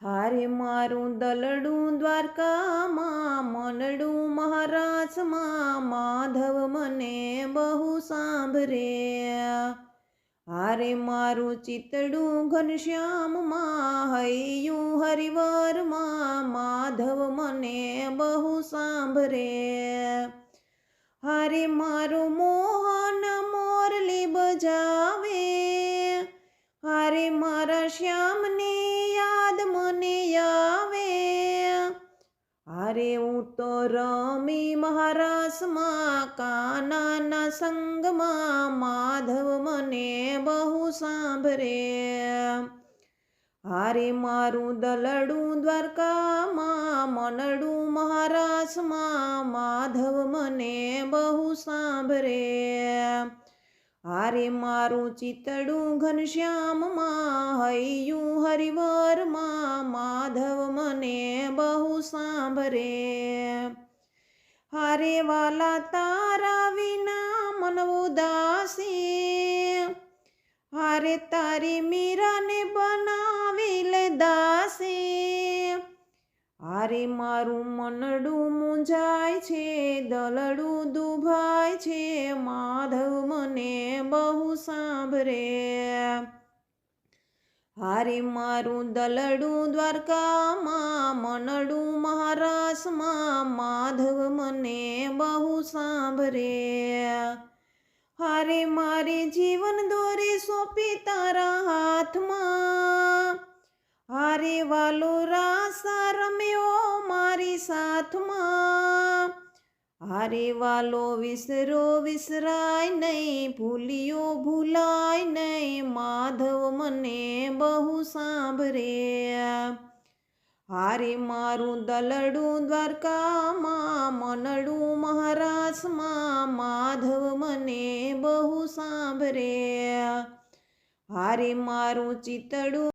હારે મારું દલડું દ્વારકામાં, મનડું મહારાજમાં, માધવ મને બહુ સાંભરે. હારે મારું ચિતડું ઘનશ્યામમાં, હૈયું હરિવરમાં, માધવ મને બહુ સાંભરે. હારે મારું મોહન મોરલી બજાવે, હારે મારા શ્યામની યાદ મને આવે. હારે હું તો રમી મહારાસમાં, કાનાના સંગમાં, માધવ મને બહુ સાંભરે. હારે મારું દલડું દ્વારકામાં, મનડું મહારાસમાં, માધવ મને બહુ સાંભરે. હારે મારું ચિતડું ઘનશ્યામમાં, હૈયું હરિવરમાં, માધવ મને બહુ સાંભરે. હારે વાલા તારા વિના મન ઉદાસી, હારે તારી મીરાને બનાવી લે દાસી. હારે મારું મનડું મૂંઝાય છે, દલડું દુભાય છે, માધવ મને બહુ સાંભરે. હારે મારું દલડું દ્વારકામાં, મનડું મહારાસમાં, માધવ મને બહુ સાંભરે. હારે મારી જીવન દોરી સોંપી તારા હાથમાં, હારે વાલો રાસા રમ્યો મારી સાથમાં. હારે વાલો વિસરો વિસરાય નહીં, ભૂલ્યો ભૂલાય નહીં, માધવ મને બહુ સાંભરે. હારે મારું દલડું દ્વારકામાં, મનડું મહારાસમાં, માધવ મને બહુ સાંભરે. હારે મારું ચિતડું